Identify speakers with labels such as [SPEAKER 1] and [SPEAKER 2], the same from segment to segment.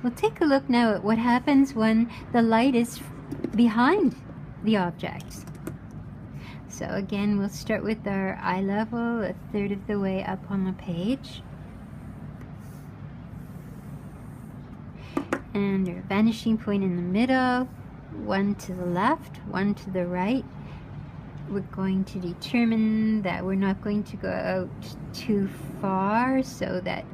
[SPEAKER 1] We'll take a look now at what happens when the light is behind the object. So again, we'll start with our eye level, a third of the way up on the page. And our vanishing point in the middle, one to the left, one to the right. We're going to determine that we're not going to go out too far so that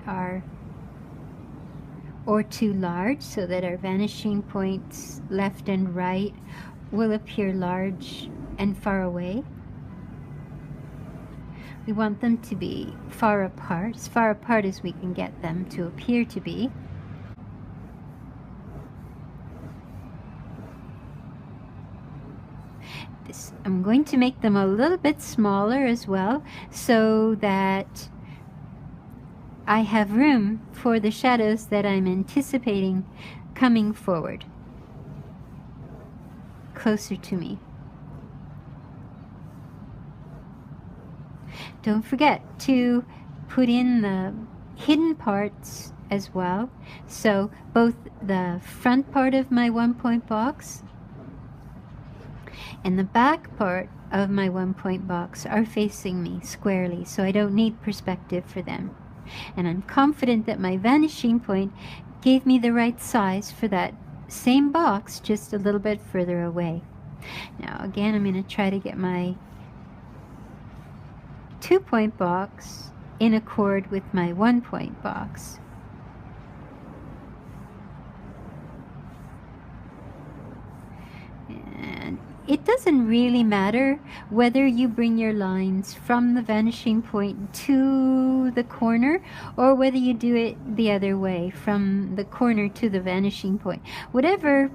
[SPEAKER 1] or too large, so that our vanishing points left and right will appear large and far away. We want them to be far apart as we can get them to appear to be. I'm going to make them a little bit smaller as well, so that I have room for the shadows that I'm anticipating coming forward, closer to me. Don't forget to put in the hidden parts as well. So both the front part of my 1-point box and the back part of my 1-point box are facing me squarely, so I don't need perspective for them. And I'm confident that my vanishing point gave me the right size for that same box, just a little bit further away. Now again, I'm going to try to get my 2-point box in accord with my 1-point box. And it doesn't really matter whether you bring your lines from the vanishing point to the corner or whether you do it the other way, from the corner to the vanishing point. Whatever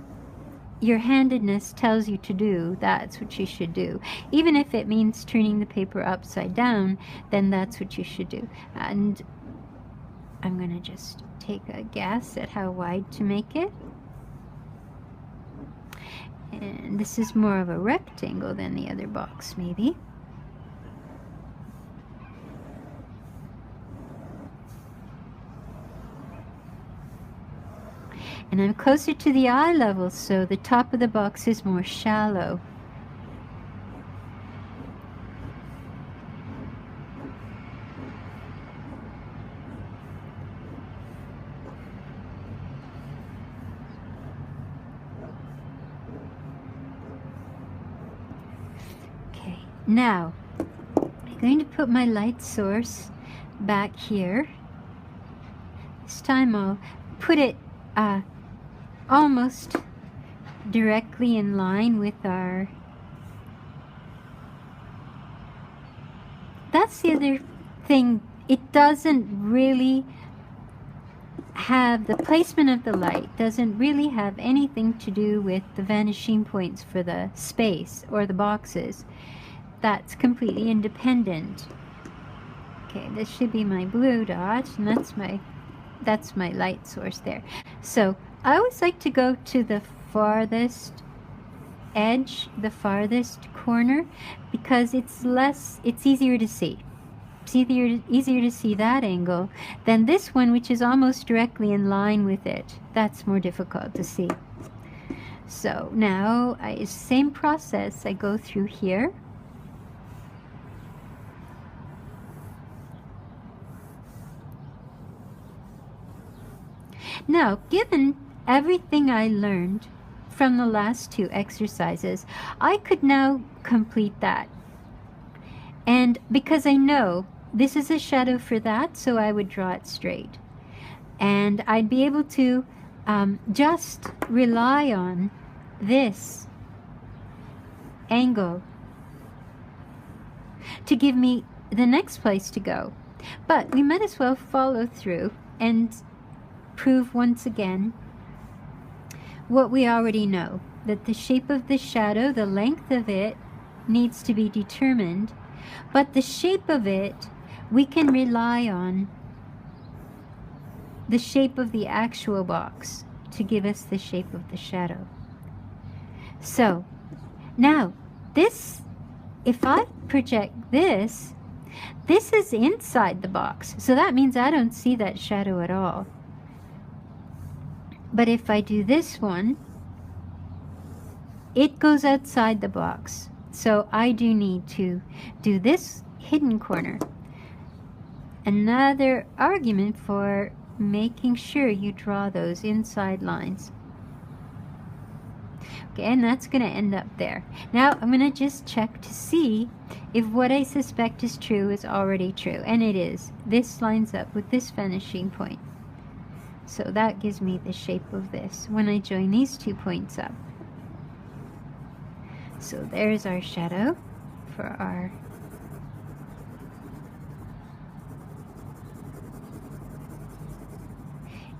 [SPEAKER 1] your handedness tells you to do, that's what you should do. Even if it means turning the paper upside down, then that's what you should do. And I'm going to just take a guess at how wide to make it. And this is more of a rectangle than the other box, maybe. And I'm closer to the eye level, so the top of the box is more shallow. Okay, now I'm going to put my light source back here. This time I'll put it almost directly in line with our... That's the other thing. It doesn't really have, the placement of the light doesn't really have anything to do with the vanishing points for the space or the boxes. That's completely independent. Okay, this should be my blue dot, and that's my light source there. So I always like to go to the farthest edge, the farthest corner, because it's easier to see. It's easier to see that angle than this one, which is almost directly in line with it. That's more difficult to see. So now, same process, I go through here. Now, given everything I learned from the last two exercises, I could now complete that. And because I know this is a shadow for that, so I would draw it straight. And I'd be able to just rely on this angle to give me the next place to go. But we might as well follow through and prove once again what we already know, that the shape of the shadow, the length of it, needs to be determined, but the shape of it, we can rely on the shape of the actual box to give us the shape of the shadow. So now this, if I project this is inside the box, so that means I don't see that shadow at all. But if I do this one, it goes outside the box. So I do need to do this hidden corner. Another argument for making sure you draw those inside lines. Okay, and that's going to end up there. Now I'm going to just check to see if what I suspect is true is already true. And it is. This lines up with this vanishing point. So that gives me the shape of this when I join these 2 points up. So there's our shadow for our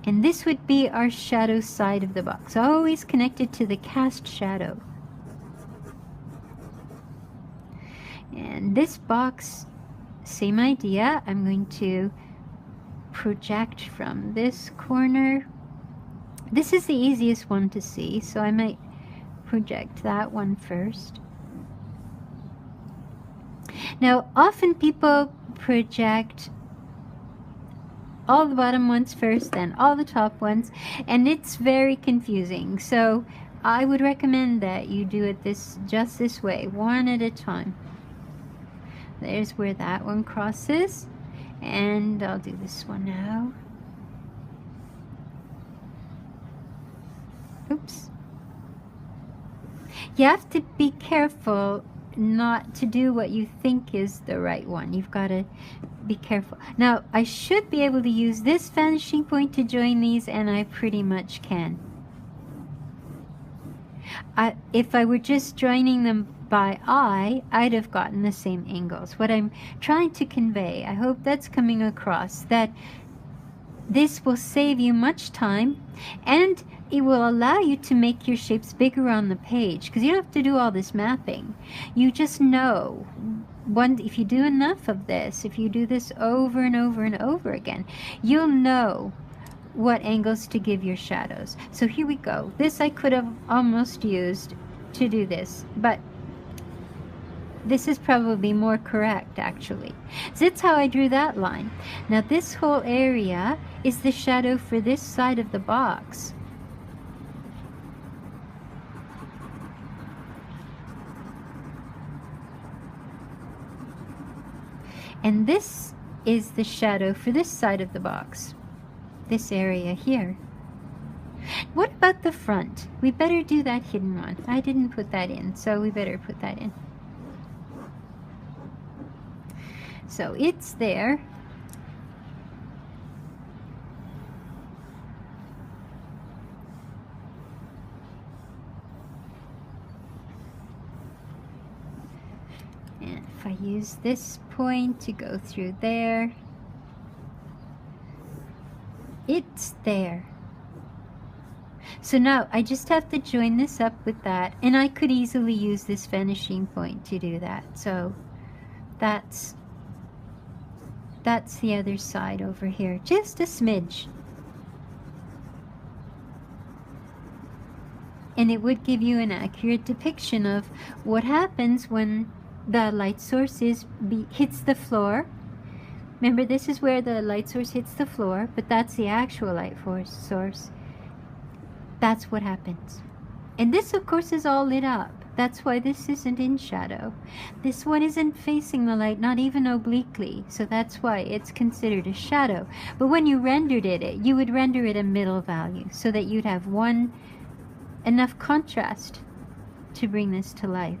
[SPEAKER 1] and this would be our shadow side of the box, always connected to the cast shadow. And this box, same idea. I'm going to project from this corner. This is the easiest one to see, so I might project that one first. Now, often people project all the bottom ones first, then all the top ones, and it's very confusing. So I would recommend that you do it just this way, one at a time. There's where that one crosses, and I'll do this one now. Oops. You have to be careful not to do what you think is the right one. You've got to be careful. Now, I should be able to use this vanishing point to join these, and I pretty much can. If I were just joining them by eye, I'd have gotten the same angles. What I'm trying to convey, I hope that's coming across, that this will save you much time, and it will allow you to make your shapes bigger on the page, because you don't have to do all this mapping. You just know, if you do enough of this, if you do this over and over and over again, you'll know what angles to give your shadows. So here we go. This I could have almost used to do this, but this is probably more correct, actually. So that's how I drew that line. Now this whole area is the shadow for this side of the box. And this is the shadow for this side of the box, this area here. What about the front? We better do that hidden one. I didn't put that in, so we better put that in. So it's there. And if I use this point to go through there, it's there. So now I just have to join this up with that, and I could easily use this vanishing point to do that. So that's the other side over here, just a smidge. And it would give you an accurate depiction of what happens when the light source hits the floor. Remember, this is where the light source hits the floor, but that's the actual light source. That's what happens. And this, of course, is all lit up. That's why this isn't in shadow. This one isn't facing the light, not even obliquely, so that's why it's considered a shadow. But when you rendered it, you would render it a middle value, so that you'd have enough contrast to bring this to life.